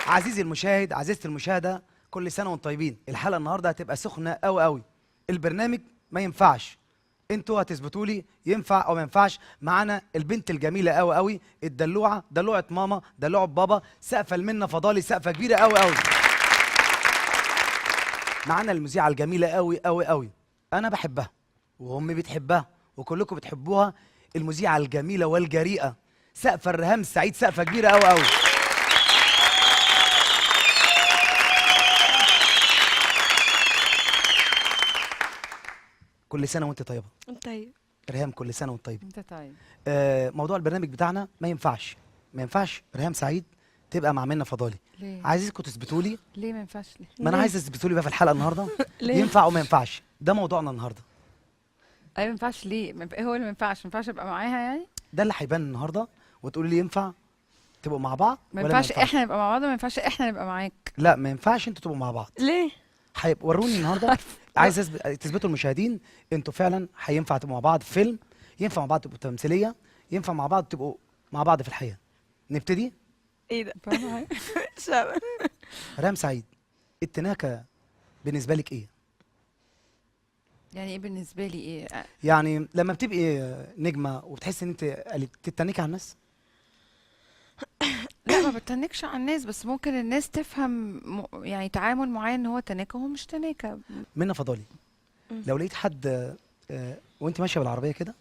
عزيزي المشاهد، عزيزتي المشاهده، كل سنه وانتم طيبين. الحلقه النهارده هتبقى سخنه قوي قوي. البرنامج ما ينفعش، انتوا هتثبتوا لي ينفع او ما ينفعش. معانا البنت الجميله قوي قوي، الدلوعه، دلوعه ماما، دلوعه بابا، سقفه المنه فضالي، سقفه كبيره قوي قوي. معانا المذيعه الجميله قوي قوي قوي، انا بحبها وامي بتحبها وكلكم بتحبوها، المذيعه الجميله والجريئه سقفه الرهام السعيد، سقفه كبيره قوي قوي. كل سنه وانت طيبه. انت طيب. ريهام كل سنه وانت طيبه. انت طيب. موضوع البرنامج بتاعنا ما ينفعش ريهام سعيد تبقى مع منى فضالي. ليه؟ عايزكم تثبتوا لي. ليه ما ينفعش؟ ليه؟ ما انا عايز تثبتوا لي بقى في الحلقه النهارده ليه؟ ينفع وما ينفعش، ده موضوعنا النهارده. ايوه ما ينفعش. ليه؟ ايه هو اللي ما ينفعش ابقى معاها يعني؟ ده اللي هيبان النهارده، وتقولوا لي ينفع تبقوا مع بعض ما ولا ينفعش احنا نبقى مع بعض، وما ينفعش احنا نبقى معاك. لا ما ينفعش انتوا تبقوا مع بعض. ليه؟ هيبقى وروني النهارده. عايز تثبتوا المشاهدين انتوا فعلا هينفع تبقوا مع بعض في فيلم، ينفع مع بعض تبقوا تمثيليه، ينفع مع بعض تبقوا مع بعض في الحياه. نبتدي. ايه ده؟ فاهمة حاجة؟ شباب. ريهام سعيد، التناكه بالنسبه لك ايه؟ يعني ايه بالنسبه لي ايه؟ يعني لما بتبقي نجمه وبتحسي ان انت تتنكي على الناس. لا ما بتنكش على الناس، بس ممكن الناس تفهم يعني تعامل معين ان هو تناكه وهو مش تناكه. منى فضالي، لو لقيت حد وانت ماشيه بالعربيه كده،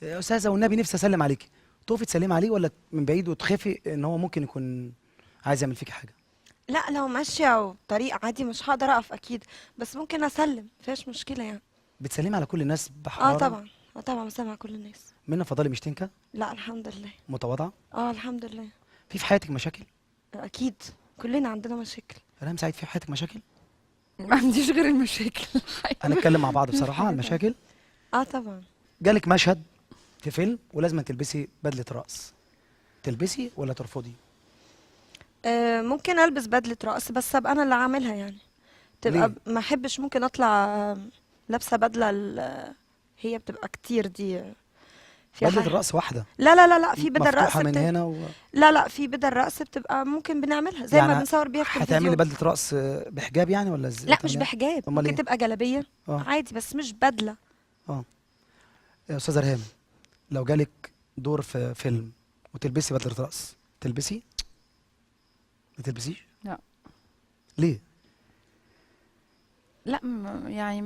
يا استاذه والنبي نفسي اسلم عليكي، تقفي تسلمي عليه ولا من بعيد وتخافي ان هو ممكن يكون عايز يعمل فيكي حاجه؟ لا لو ماشية بطريق عادي مش هقدر اقف اكيد، بس ممكن اسلم، مفيش مشكلة يعني. بتسلمي على كل الناس بحراره؟ طبعا. طبعا بسمع كل الناس. منى فضالي مش تنكه؟ لا الحمد لله. متواضعه؟ الحمد لله. في حياتك مشاكل؟ اكيد كلنا عندنا مشاكل. ريهام سعيد في حياتك مشاكل؟ ما عنديش غير المشاكل. هنتكلم مع بعض بصراحه عن المشاكل. طبعا. جالك مشهد في فيلم ولازم تلبسي بدله رقص، تلبسي ولا ترفضي؟ ممكن البس بدلة رقص بس ابقى انا اللي عاملها يعني. تبقى ما احبش ممكن اطلع لابسة بدلة هي بتبقى كتير دي. في بدله حاجة. الرقص واحده؟ لا لا لا لا، في بدل رقص مفتوحه من هنا لا لا، في بدل رقص بتبقى ممكن بنعملها زي يعني ما بنصور بيها في هتعملي التلفزيون. بدله رقص بحجاب يعني ولا ازاي؟ لا مش بحجاب، أمال ممكن إيه؟ تبقى جلابيه آه. عادي بس مش بدله. يا استاذه ريهام، لو جالك دور في فيلم وتلبسي بدله رقص تلبسي؟ ما تلبسيش؟ لا. ليه؟ لا يعني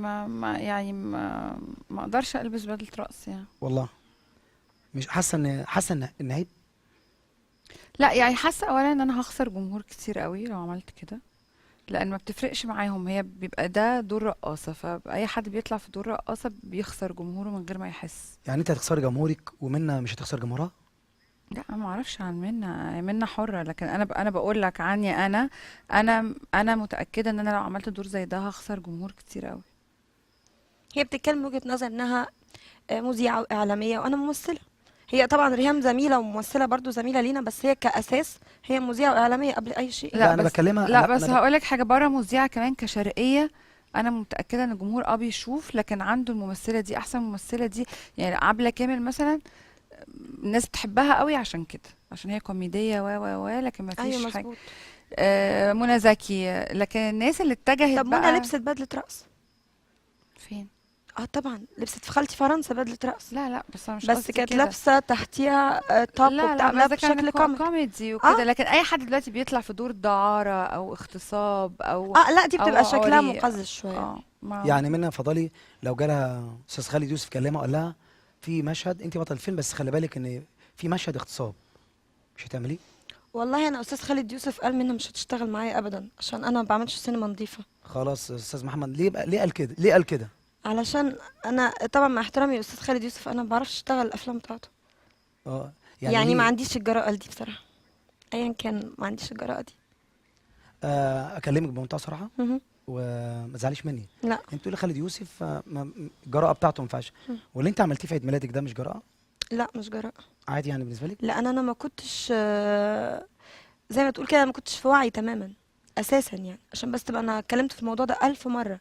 ما اقدرش البس بدله رقص يعني. والله مش حاسه ان عيب؟ لا يعني حاسه اولا ان انا هخسر جمهور كتير قوي لو عملت كده، لان ما بتفرقش معاهم، هي بيبقى ده دور رقاصه، فاي حد بيطلع في دور رقاصه بيخسر جمهوره من غير ما يحس. يعني انت هتخسري جمهورك ومنى مش هتخسر جمهورها؟ لا انا ما اعرفش عن منى حره، لكن انا بقول لك عني انا متاكده ان انا لو عملت دور زي ده هخسر جمهور كتير قوي. هي بتتكلم من وجهه نظر انها مذيعه واعلاميه وانا ممثله. هي طبعا ريهام زميله وممثله برضو زميله لينا، بس هي كاساس هي مذيعه واعلاميه قبل اي شيء. لا، أنا بس بكلمها. لا بس هقول لك حاجه، بره مذيعه كمان كشرقيه انا متاكده ان الجمهور بيشوف، لكن عنده الممثله دي احسن ممثله دي، يعني عبلة كامل مثلا الناس بتحبها قوي عشان كده، عشان هي كوميديه لكن ما فيش حاجه. مظبوط. منى زكي، لكن الناس اللي اتجهت طب بقى منى لبست بدله رقص؟ فين؟ طبعا لبست في خالتي فرنسا بدله رقص. لا بس انا مش بس قصدي كانت كده. لابسه تحتيها توب وبتعملها بشكل كوميدي وكده. لكن اي حد دلوقتي بيطلع في دور دعارة او اغتصاب او لا دي بتبقى شكلها عري. مقزز شويه. يعني منى فضالي لو جالها استاذ خالد يوسف كلمها وقال لها في مشهد انت بطل الفيلم بس خلي بالك ان في مشهد اغتصاب، مش هتعمليه؟ والله انا استاذ خالد يوسف قال منها مش هتشتغل معايا ابدا عشان انا ما بعملش سينما نظيفه. خلاص استاذ محمد، ليه قال كده؟ علشان انا طبعا مع احترامي لاستاذ خالد يوسف انا ما بعرفش اشتغل الافلام بتاعته. يعني ما عنديش الجرأة دي بصراحه، ايا كان ما عنديش الجرأة دي. اكلمك بمنتهى الصراحه وما تزعليش مني. لا انت بتقولي خالد يوسف الجرأة بتاعته ما ينفعش، واللي انت عملتيه في عيد ميلادك ده مش جرأة؟ لا مش جرأة عادي يعني بالنسبه لك؟ لان انا ما كنتش زي ما تقول كده ما كنتش في وعي تماما اساسا يعني، عشان بس تبقى انا اتكلمت في الموضوع ده 1000 مره،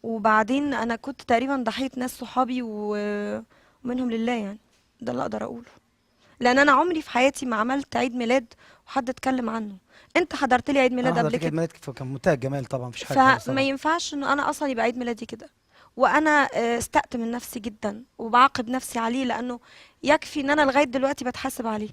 وبعدين انا كنت تقريبا ضحيه ناس صحابي ومنهم لله يعني، ده اللي اقدر اقوله. لان انا عمري في حياتي ما عملت عيد ميلاد وحد اتكلم عنه. انت حضرت لي عيد ميلاد انا قبل حضرتك عيد كده، ميلادك كان منتهى الجمال طبعا، مفيش حاجه خالص فما طبعا. ينفعش انه انا اصلا يبقى عيد ميلادي كده. وانا استقت من نفسي جدا وبعاقب نفسي عليه، لانه يكفي ان انا لغايه دلوقتي بتحاسب عليه.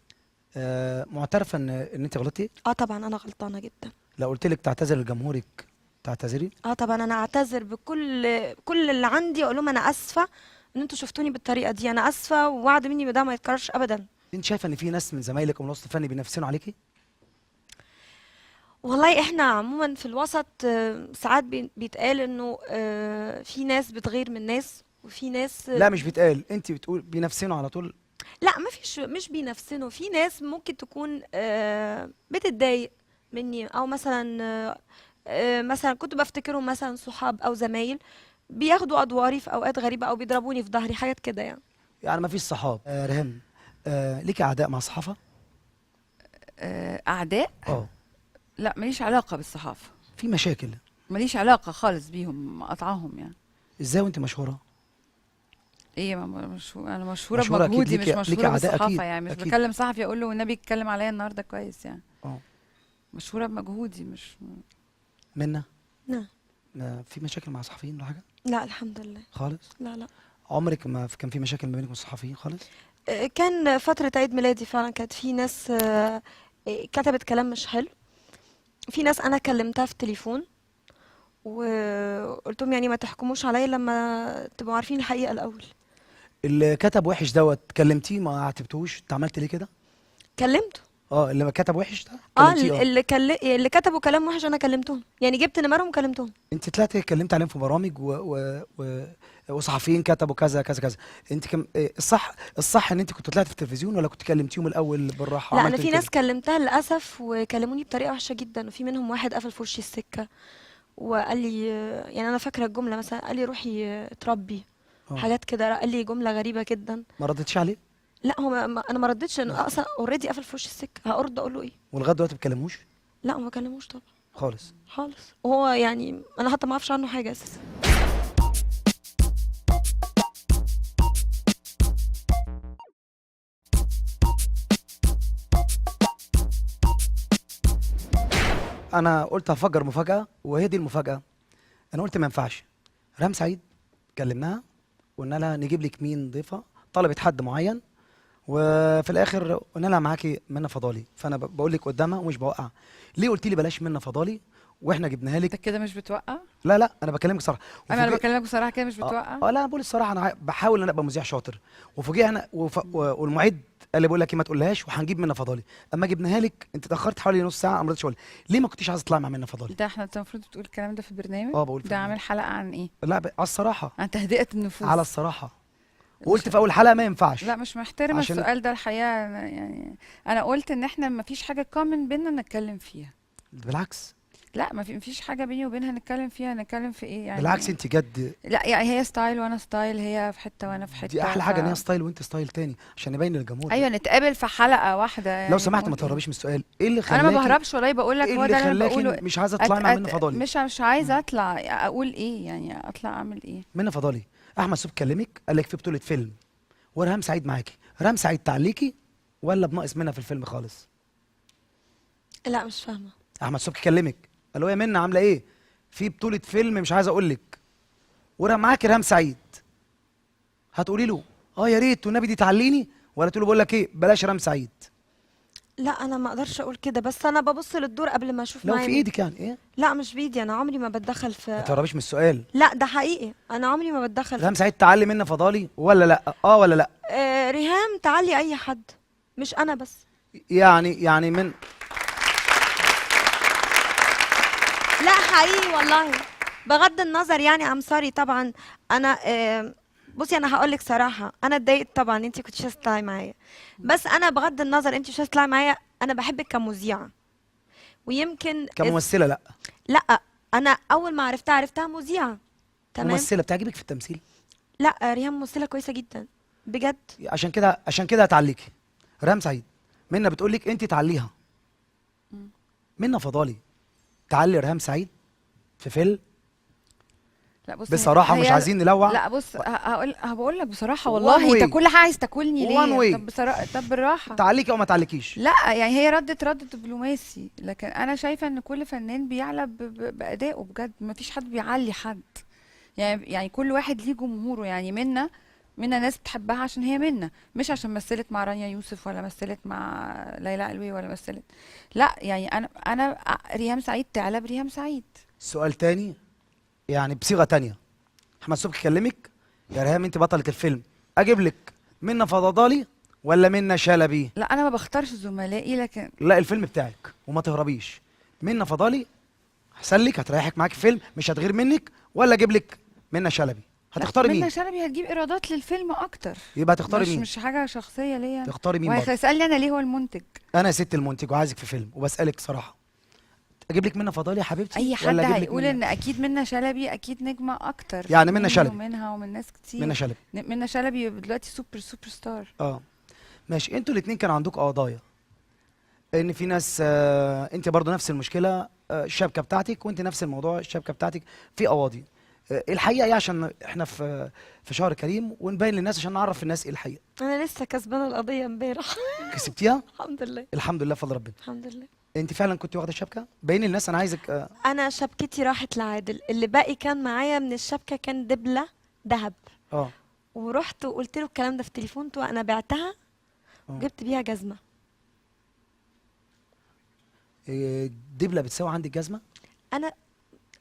معترفه ان انت غلطتي؟ اه طبعا انا غلطانه جدا. لو قلت لك تعتذر لجمهورك تعتذري؟ اه طبعا انا اعتذر بكل اللي عندي، اقول لهم انا اسفه ان انتوا شفتوني بالطريقه دي، انا اسفه ووعد مني بده ما يتكررش ابدا. انت شايفه ان في ناس من زمايلك او من الوسط الفني بينافسوا عليكي؟ والله احنا عموما في الوسط ساعات بيتقال انه في ناس بتغير من ناس، وفي ناس لا مش بيتقال، انت بتقول بينافسوا على طول. لا ما فيش، مش بينافسنوا. في ناس ممكن تكون بتتضايق مني، او مثلا مثلا كنت بفتكرهم مثلا صحاب او زمايل، بياخدوا ادواري في اوقات غريبه او بيضربوني في ظهري، حاجات كده يعني. يعني ما فيش صحاب. ريهام، ليكي اعداء مع الصحافه؟ اعداء؟ اه. لا ماليش علاقه بالصحافه، في مشاكل؟ ماليش علاقه خالص بيهم، قطعهم يعني. ازاي وانت مشهوره؟ ايه انا مشهوره مشهوره اكيد، بمجهودي، مش ليكي مشهوره اعداء بالصحافه اكيد يعني. مش اكيد. بكلم صحفي اقول له والنبي اتكلم عليا النهارده كويس يعني. اه. مشهوره بمجهودي مش. منى، نعم. في مشاكل مع صحفيين ولا حاجه؟ لا الحمد لله. خالص؟ لا لا. عمرك ما كان في مشاكل ما بينك وبين الصحفيين خالص؟ كان فترة عيد ميلادي فعلا كانت في ناس كتبت كلام مش حلو. في ناس انا كلمتها في التليفون وقلت لهم يعني ما تحكموش عليا لما تبقوا عارفين الحقيقة الاول. اللي كتب وحش دوت كلمتيه ما عاتبتوش؟ انت عملت ليه كده؟ كلمته. اه، اللي كتب وحش ده اه كلمتيه؟ اه. اللي كتبوا كلام وحش انا كلمتهم، يعني جبت نمرهم وكلمتهم. انت طلعتي اتكلمت عليهم في برامج وصحفيين كتبوا كذا كذا كذا. انت الصح ان انت كنت طلعت في التلفزيون ولا كنت كلمتيهم الاول بالراحه لا انا وعملت في إيه ناس كده؟ كلمتها للاسف وكلموني بطريقه وحشه جدا، وفي منهم واحد قفل في وشي السكه وقال لي يعني انا فاكره الجمله مثلا، قال لي روحي اتربي، اه. حاجات كده، قال لي جمله غريبه جدا. ما ردتش عليه؟ لا هو انا ما ردتش، انا اصلا اوريدي قفل في وشي السكه، هارد اقول له ايه؟ ولغايه دلوقتي ما بتكلموش لا ما بكلموش طبعا خالص؟ خالص، وهو يعني انا حتى ما اعرفش عنه حاجه اساسا. انا قلت هفجر مفاجاه، وهي دي المفاجاه. انا قلت ما ينفعش. ريهام سعيد كلمناها وقلنا لها نجيب لك مين ضيفه، طلبت حد معين، وفي الاخر قلنا لها معاكي منى فضالي. فانا بقول لك قدامها ومش بوقع. ليه قلت لي بلاش منى فضالي واحنا جبناها انت لك؟ كده مش بتوقع؟ لا لا، انا بكلمك صراحه. انا وفوجئ- بكلمك بصراحه كده مش اه بتوقع. لا انا بقول الصراحه، انا بحاول ان انا ابقى مذيع شاطر. وفوجئنا والمعد قال لي بقول لك ايه، ما تقولهاش وهنجيب منى فضالي. اما جبناها لك انت اتاخرت حوالي نص ساعه، ما رضيتش اقول. ليه ما كنتيش عايزه تطلعي مع منى فضالي؟ ده انت المفروض تقول الكلام ده في البرنامج. اه بقول في ده البرنامج. عامل حلقه عن ايه؟ لا على الصراحه. عن تهدئه النفوس. على الصراحه. مش وقلت في اول حلقه ما ينفعش. لا مش محترمه عشان السؤال ده الحقيقه. يعني انا قلت ان احنا ما فيش حاجه كومن بينا نتكلم فيها. بالعكس. لا ما فيش حاجه بيني وبينها نتكلم فيها. نتكلم في ايه يعني؟ بالعكس انت جد. لا يعني هي ستايل وانا ستايل، هي في حته وانا في حته. دي احلى حاجه ان هي ستايل وانت ستايل تاني عشان يبين للجمهور. ايوه نتقابل في حلقه واحده يعني. لو سمحت ما نقول إيه؟ تهربيش من السؤال. ايه اللي انا خلاكي ما بهربش والله، بقول لك ايه هو اللي ده اللي انا خلاكي بقوله. مش عايزه تطلعي مع منى فضالي؟ مش عايزه اطلع اقول ايه يعني، اطلع اعمل ايه؟ منى فضالي، احمد صبحي كلمك قال لك في بطوله فيلم ورهام سعيد معاكي، رهام سعيد تعليكي ولا بناقص منى في الفيلم خالص؟ لا مش فاهمه. احمد صبحي كلمك قال له يا منى عامله ايه، في بطوله فيلم مش عايز اقول لك معاكي رهام سعيد، هتقولي له اه يا ريت والنبي دي تعليني، ولا تقول له بقول لك ايه بلاش رهام سعيد؟ لا انا ما اقدرش اقول كده، بس انا ببص للدور قبل ما اشوف لو معايا في مين. ايدك يعني ايه. لا مش بايدي، انا عمري ما بتدخل ما في. تهربيش من السؤال. لا ده حقيقي، انا عمري ما بتدخل رهام سعيد تعلي منى فضالي ولا لا؟ اه ولا لا؟ ريهام تعلي اي حد، مش انا بس. يعني من لا حقيقي والله، بغض النظر يعني ام سوري طبعا. انا بصي انا هقول لك صراحه، انا اتضايقت طبعا انت كنتش عايزه تطلعي معايا، بس انا بغض النظر انت مش عايزه تطلعي معايا، انا بحبك كمذيعه. ويمكن كممثله لا؟ لا انا اول ما عرفتها مذيعه. تمام. ممثله بتعجبك في التمثيل؟ لا ريهام ممثله كويسه جدا بجد. عشان كده هتعليكي رهام سعيد. منى بتقول لك انت تعليها. منى فضالي تعلي رهام سعيد في فيلم؟ لا بص بصراحه مش عايزين نلوع. لا بص هقول لك بصراحه One والله way. انت كل حاجه عايز تاكلني One ليه؟ way. طب بصراحه طب بالراحه. تعليكي او ما تعليكيش. لا يعني هي رد دبلوماسي، لكن انا شايفه ان كل فنان بيعلى بادائه بجد، ما فيش حد بيعلي حد. يعني كل واحد ليه جمهوره. يعني منا ناس بتحبها عشان هي منا، مش عشان مثلت مع رانيا يوسف ولا مثلت مع ليلى علوي ولا مثلت. لا يعني انا ريهام سعيد تعلى بريهام سعيد. سؤال تاني يعني بصيغه تانية، احمد صبحي كلمك يا ريهام انت بطله الفيلم، اجيب لك منى فضالي ولا منى شلبي؟ لا انا ما بختارش زملائي، لكن لا الفيلم بتاعك وما تهربيش. منى فضالي احسن لك، هتريحك معاك فيلم مش هتغير منك، ولا اجيب لك منى شلبي؟ هتختاري منى مين؟ شلبي هتجيب ايرادات للفيلم اكتر. يبقى هتختاري مين؟ مش حاجه شخصيه ليا. تختاري مين برضه؟ وهيسالني انا ليه هو المنتج. انا ست المنتج وعايزك في فيلم وبسالك صراحه، اجيب لك منى فضالي يا حبيبتي اي حد ولا اجيب لك هيقول ان اكيد منى شلبي اكيد نجمه اكتر. يعني منى مني شلبي. ومنها ومن ناس كتير. منى شلبي. منى شلبي دلوقتي سوبر ستار. ماشي. انتوا الاثنين كان عندكم قضايا ان في ناس انت برضو نفس المشكله الشبكه بتاعتك، وانت نفس الموضوع الشبكه بتاعتك في قواضي. الحقيقه ايه عشان احنا في شهر كريم ونبين للناس عشان نعرف الناس ايه الحقيقه. انا لسه كسبانه القضيه امبارح. كسبتيها؟ الحمد لله. الحمد لله بفضل ربنا. الحمد لله. انت فعلا كنت واخده الشبكه؟ بين الناس انا عايزك انا شبكتي راحت لعادل، اللي باقي كان معايا من الشبكه كان دبله ذهب، اه ورحت وقلت له الكلام ده في تليفونته، انا بعتها وجبت بيها جزمه. دبله بتساوي عندك جزمه؟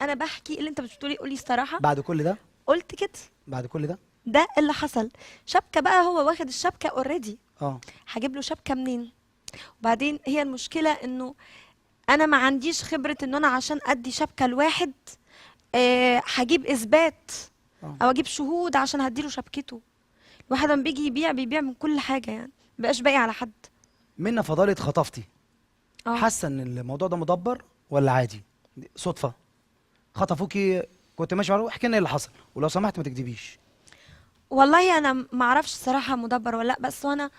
انا بحكي اللي انت بتقولي، قولي الصراحه. بعد كل ده؟ قلت كده. بعد كل ده؟ ده اللي حصل. شبكه بقى، هو واخد الشبكه اوريدي، اه هجيب له شبكه منين؟ وبعدين هي المشكله انه انا ما عنديش خبره ان انا عشان ادي شبكه لواحد هجيب اثبات او اجيب شهود عشان هديله شبكته. الواحد لما بيجي يبيع بيبيع من كل حاجه، يعني مبقاش باقي على حد. منى فضالي اتخطفتي، حاسه ان الموضوع ده مدبر ولا عادي صدفه؟ خطفوكي كنت ماشي معاه، احكي لنا ايه اللي حصل ولو سمحت ما تكذبيش. والله انا ما اعرفش الصراحه مدبر ولا لا، بس انا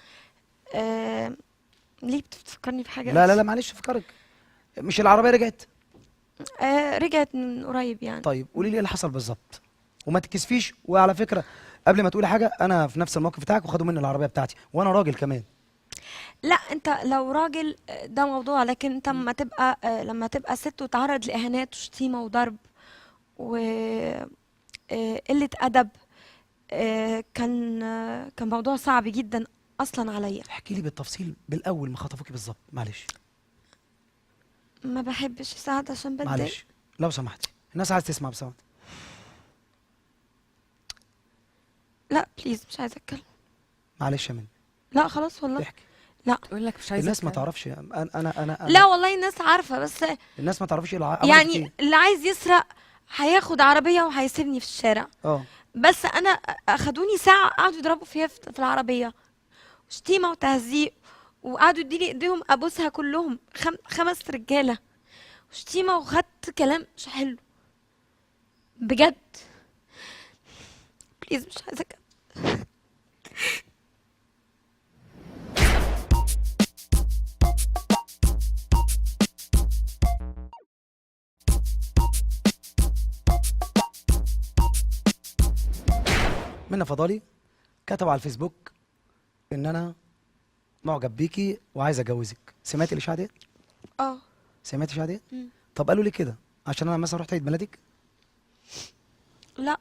ليه بتفكرني بحاجه؟ لا لا لا معلش افكرك، مش العربيه رجعت؟ رجعت من قريب يعني. طيب قولي لي ايه اللي حصل بالظبط وما تكسفيش. وعلى فكره قبل ما تقولي حاجه، انا في نفس الموقف بتاعك وخدوا مني العربيه بتاعتي وانا راجل كمان. لا انت لو راجل ده موضوع، لكن انت لما تبقى ست وتعرض لاهانات وشتيمه وضرب وقله ادب، كان موضوع صعب جدا اصلا عليا. احكي لي بالتفصيل بالاول ما خطفوكي بالظبط معلش. ما بحبش اساعد عشان بتضايق. معلش لو سمحتي الناس عايز تسمع بصوت. لا بليز مش عايزه اتكلم. معلش يا منى. لا خلاص والله. احكي. لا تقول لك مش عايزه الناس ما أتكلم. تعرفش انا لا والله الناس عارفه، بس الناس ما تعرفش ايه يعني اللي عايز يسرق هياخد عربيه وهيسيبني في الشارع. بس انا اخدوني ساعه قعدوا يضربوا فيها في العربيه، شتيمه وتهزيق، وقعدوا يديني ايديهم ابوسها كلهم 5 رجاله، شتيمه، وخدت كلام مش حلو بجد. بليز مش عايزه أكمل. منى فضالي كتب على الفيسبوك ان انا معجب بيكي وعايز اتجوزك. سمعتي الاشاعه دي؟ سمعتي الاشاعه دي؟ طب قالوا لي كده عشان انا مثلا رحت عيد ميلادك؟ لا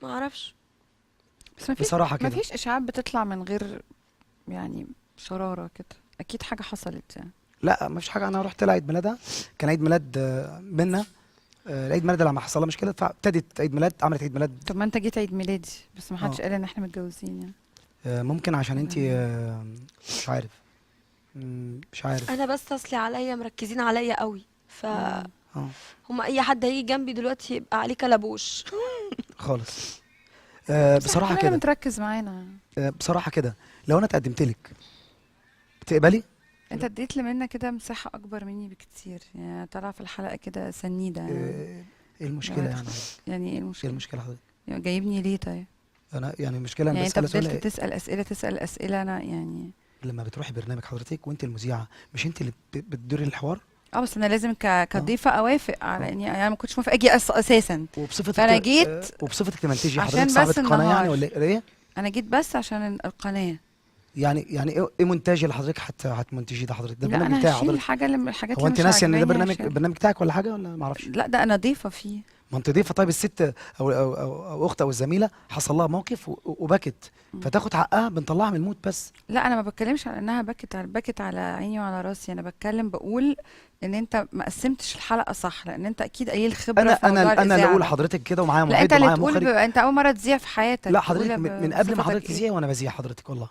ما اعرفش. بس ما فيش بصراحه كده ما فيش اشاعات بتطلع من غير يعني شراره كده، اكيد حاجه حصلت يعني. لا ما فيش حاجه. انا رحت لها عيد ميلادها، كان عيد ميلاد منى. العيد ميلاد لما حصل لها مشكله فابتدت عيد ميلاد، عملت عيد ميلاد. طب ما انت جيت عيد ميلادي بس ما حدش قال ان احنا متجوزين يعني. ممكن عشان انت مش عارف. مش عارف. انا بس اصلي عليا مركزين عليا قوي، ف هم اي حد هيجي جنبي دلوقتي يبقى عليه كلبوش. خالص. بصراحه كده كده متركز معانا. بصراحه كده لو انا اتقدمت لك تقبلي؟ انت اديت لمنى كده مساحه اكبر مني بكتير، يعني طالعه في الحلقه كده سنيده يعني. ايه المشكله يعني؟ يعني ايه ايه المشكله؟ المشكله حضرتك؟ يعني جايبني ليه طيب؟ انا يعني المشكله يعني انا انت بسال فضلت سؤال. تسال اسئله انا يعني. لما بتروحي برنامج حضرتك وانت المذيعه، مش انت اللي بتديري الحوار؟ اه بس انا لازم كضيفه اوافق على اني يعني ما كنتش موافقه اجي اساسا. وبصفتك فأنا جيت وبصفتك تمنتجي عشان حضرتك صاحبه بس قناه يعني النهار. ولا ايه؟ انا جيت بس عشان القناه. يعني ايه مونتاج اللي حضرتك هتمنتجي ده حضرتك؟ ده لا البرنامج انا بتاعي هشيل حضرتك. الحاجات هو اللي انت مش ناسي ان ده عاجباني عشان البرنامج بتاعك ولا حاجه ولا ما اعرفش؟ لا ده انا ضيفه فيه. ما انت ضيفه. طيب الست او اخت او الزميله حصل لها موقف وبكت، فتاخد حقها بنطلعها من الموت بس. لا انا ما بتكلمش على انها بكت على عيني وعلى راسي، انا بتكلم بقول ان انت ما قسمتش الحلقه صح، لان انت اكيد قليل خبره انا في موضوع انا اللي الاذاعه اقول ده. لحضرتك كده ومعايا لا انت معد اللي ومعايا تقول مخرج. انت اول مره تذيع في حياتك لا تقول حضرتك من قبل ما بصفتك حضرتك ايه؟ تذيعي وانا بذيع حضرتك والله.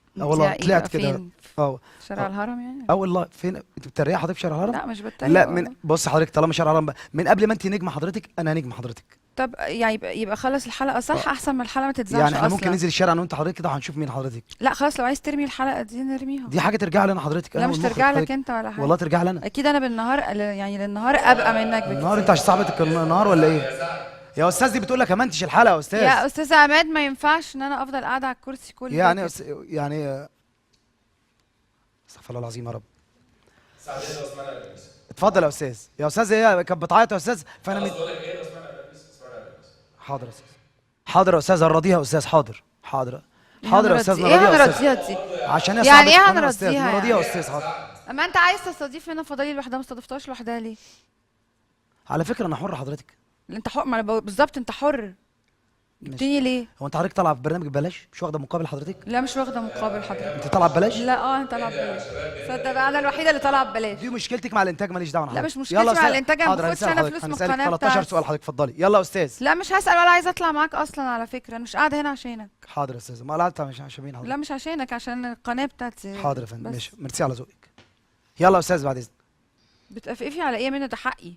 اه بتذيع والله ايه طلعت بقى؟ كده. فين؟ اه في شارع الهرم يعني؟ اه والله. فين انت بتتريقي حضرتك في شارع الهرم؟ لا مش بتريق لا والله. بص حضرتك، طالما شارع الهرم بقى، من قبل ما انت نجمه حضرتك انا نجم حضرتك. طب يعني يبقى خلص الحلقه صح احسن من الحلقه ما تتذاعش يعني احنا اصلا. ممكن ننزل الشارع انا وانت حضرتك كده وهنشوف مين حضرتك. لا خلاص لو عايز ترمي الحلقه دي نرميها. دي حاجه ترجع لي انا حضرتك، لا انا مش والمخرج ترجع لك حضرتك. انت ولا حاجه. والله ترجع لي انا. اكيد انا بالنهار يعني للنهار ابقى منك النهار بكتير. انت عشان صاحبه النهار ولا ايه؟ يا استاذ دي بتقول لك امنتش الحلقه يا استاذ. يا استاذ عماد ما ينفعش ان انا افضل قاعده على الكرسي كل يعني ده كده. يعني استغفر الله العظيم يا رب. اتفضل يا استاذ. يا استاذ هي كانت بتعيط يا استاذ فانا حاضر يا استاذ. حاضر يا استاذ هنرضيها يا استاذ. حاضر حاضر حاضر يا استاذ ايه نرضيها يا هنرضيها استاذ. دي؟ عشان هي يعني صاحبة ايه القناة يا استاذ. هنرضيها نرضيها يا يعني؟ استاذ حاضر. اما انت عايز تستضيف هنا فضالي لوحدها ما استضفتهاش لوحدها ليه؟ على فكره انا حر حضرتك. انت حر، ما أنا بالظبط انت حر. جبتني ليه؟ هو انت حضرتك طالعه في برنامج ببلاش مش واخده مقابل حضرتك؟ لا مش واخده مقابل حضرتك. انت طالعه ببلاش؟ لا انت طالعه ببلاش. صدق بقى انا الوحيده اللي طالعه ببلاش. دي مشكلتك مع الانتاج ماليش دعوه انا لا حضرتك. مش مشكلتي يلا مع أستاذ. الانتاج، انا ما حاضر، باخدش هنسأل انا حضرتك. فلوس من هنسألك القناه 13 بتاعتي. سؤال حضرتك اتفضلي. يلا يا استاذ. لا مش هسأل ولا عايزه اطلع معاك اصلا على فكره، انا مش قاعده هنا عشانك. حاضر يا استاذ. ما قلعت مش عشان مين حضرتك؟ لا مش عشانك، عشان القناه بتاعتي. حاضر يا فندم بس. ماشي ميرسي على ذوقك. يلا يا استاذ بعد اذنك. بتقفقفي على ايه منى؟ ده حقي.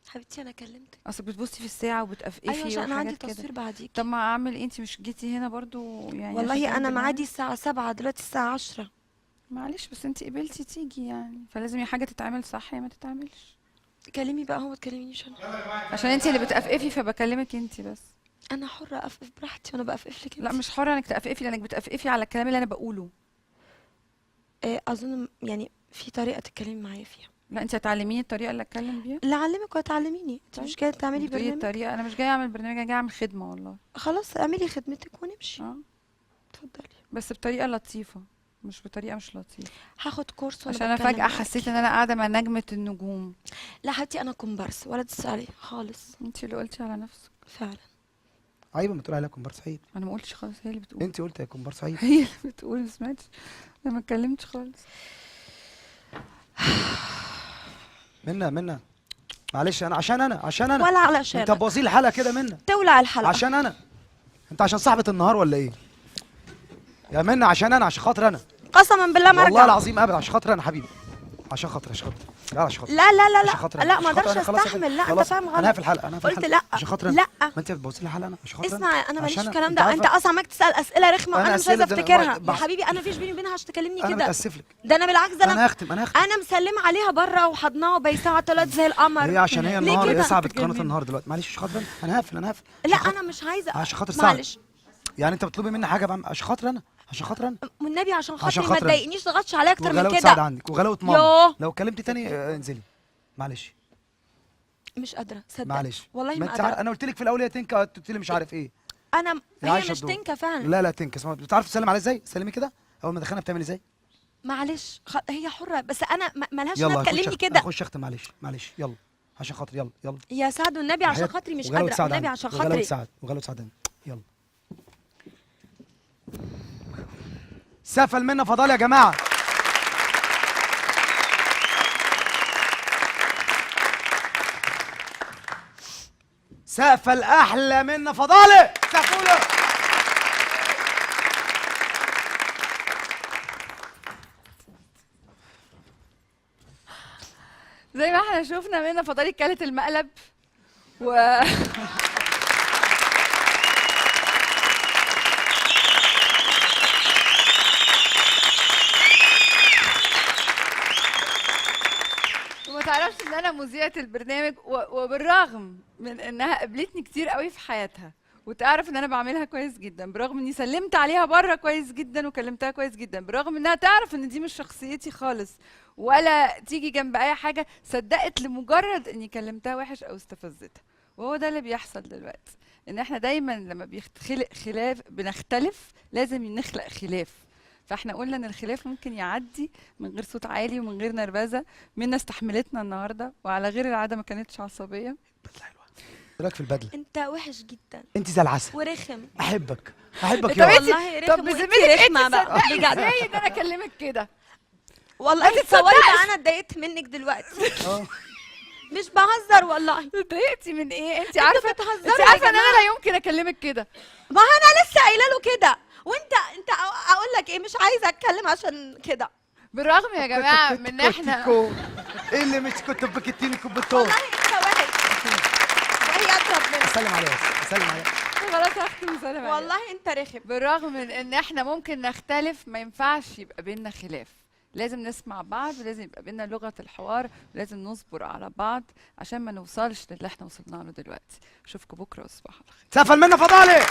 حبيبتي انا كلمتك. اصلك بتبصي في الساعه وبتقفقفي ايوه عشان انا عندي وحاجات كده. تصوير بعديك. طب ما اعمل ايه؟ انت مش جيتي هنا برضو يعني عشان والله تعملي انا برنامج؟ معادي الساعه 7 دلوقتي الساعه 10. معلش بس انت قبلتي تيجي يعني، فلازم يا حاجه تتعمل صح يا ما تتعملش. كلمي بقى، هو ما تكلمنيش انا. عشان انت اللي بتقفقفي فبكلمك انت بس. انا حره افقف براحتي وانا بقفقف لك لا انتي. مش حره انك تقفقفي، لانك بتقفقفي على الكلام اللي انا بقوله. اظن يعني في طريقه تتكلمي معايا فيها. لا انت هتعلميني الطريقه اللي اتكلم بيها. لا اعلمك ولا تعلميني، انت طيب. مش جايه تعملي بتقولي برنامج. الطريقه، انا مش جايه اعمل برنامج، انا جايه اعمل خدمه والله. خلاص اعملي خدمتك ونمشي. اتفضلي. بس بطريقه لطيفه مش بطريقه مش لطيفه. هاخد كورس وانا عشان انا بتكلم فجاه معاكي. حسيت ان انا قاعده مع نجمه النجوم. لا حبيبتي انا كومبارس ولا تسالي خالص. انت اللي قلتي على نفسك. فعلا. عيب ما تقول عليها كومبارس عيب. انا ما قلتش خالص، هي اللي بتقول. انت قلت يا كومبارس عيب. هي اللي بتقول، ما سمعتش. انا ما اتكلمتش خالص. منا معلش انا عشان انا ولا علشان انت بوظي لي الحلقه كده منا. تولع الحلقه عشان انا. انت عشان صاحبه النهار ولا ايه؟ يا منا عشان انا، عشان خاطر انا. قسما بالله ما والله ارجع. العظيم ابدا عشان خاطر انا حبيبي. عشان خاطر لا عشان خاطر. لا لا لا عشان لا خاطر لا أنا. ما عشان خاطر اقدرش أنا. خلاص استحمل. لا انت خلاص. فاهم غلط. انا هقفل الحلقه انا هقفل قلت الحلقه لا عشان خاطر انا. لا ما انت بتبوظي لي الحلقه انا عشان خاطر اسمع انا ماليش عشان الكلام أنت ده. انت عارفة- اصلا عمال تسال اسئله رخمه أنا وانا مش عايزه أسئلة ده افتكرها. يا بحث. حبيبي انا مفيش بيني وبينها عشان تكلمني انا كده. متاسف لك. ده انا بالعكس، ده انا هختم انا مسلمه عليها بره وحضناها وبيساعة طلعت زي القمر. هي عشان هي ليه النهار كده؟ هي صعبة قناه النهار دلوقتي. معلش عشان خاطر انا هقفل لا عشان خاطر- انا مش عايزه. عشان خاطر سعد. معلش يعني انت بتطلبي مني حاجه بعمل عشان خاطر انا والنبي عشان عشان خاطري ما خاطر أنا. تضايقنيش، تضغطش عليا اكتر من وغلاوه سعد كده. عندك وغلاوه ماما. يوه. لو كلمتي تاني انزلي معلش. مش قادره صدق. معلش والله ما ما انت قادره. انا قلت لك في الاول يا تنكا قلت لي مش عارف ايه. انا يا هي عايشة مش الدور. تنكه فعلا. لا تنكا اسمها. بتعرف تسلم عليها ازاي؟ سلمي كده اول ما دخلنا بتعمل ازاي؟ معلش هي حره بس انا ملهاش يلا انها هخش تكلمني أختم. كده. هخش اختم معلش يلا عشان خاطر يلا يا سعد والنبي عشان وحياة- خاطري مش وغلاوة قادره. سعد والنبي عندك. عشان وغلاوة خاطري. سعد يلا. سقف المنة فضال يا جماعه. سقف الاحلى منا فضاله. سقفوا له. زي ما احنا شفنا منى فضالي كلت المقلب و وما تعرفش ان انا مذيعة البرنامج وبالرغم من انها قابلتني كتير قوي في حياتها وتعرف ان انا بعملها كويس جدا، برغم اني سلمت عليها بره كويس جدا وكلمتها كويس جدا، برغم انها تعرف ان دي مش شخصيتي خالص ولا تيجي جنب اي حاجه، صدقت لمجرد اني كلمتها وحش او استفزتها. وهو ده اللي بيحصل دلوقتي، ان احنا دايما لما بيخلق خلاف بنختلف لازم نخلق خلاف. فاحنا قلنا ان الخلاف ممكن يعدي من غير صوت عالي ومن غير نرفزه. منا استحملتنا النهارده وعلى غير العاده ما كانتش عصبيه. بدله حلوه. ايه رايك في البدله؟ انت وحش جدا انت زي العسل. ورخم. احبك طب يا والله رخم. طب وانتي بذمتك رخمة انت بقى تصدقي بجد. ازاي ان انا اكلمك كده؟ والله ما تصوري تتصدقش. بقى انا اتضايقت منك دلوقتي. اه مش بهزر والله. اتضايقتي من ايه؟ انت عارفه بتهزروا انت يا عارفه ان جماعة. انا لا يمكن اكلمك كده. ما انا لسه قايله له كده، وانت اقول لك ايه، مش عايزه اتكلم عشان كده. بالرغم يا جماعه من ان احنا ايه اللي مش كنت بكتيني كوبتون. والله انت وحش. وهي ربنا. سلم عليها سلم عليها. خلاص هختم سلام عليك. والله انت رخم. بالرغم من ان احنا ممكن نختلف، ما ينفعش يبقى بينا خلاف. لازم نسمع بعض، ولازم يبقى بينا لغة الحوار، ولازم نصبر على بعض عشان ما نوصلش للي احنا وصلنا له دلوقتي. اشوفكم بكره وصباح الخير. سقف المنة فضالي.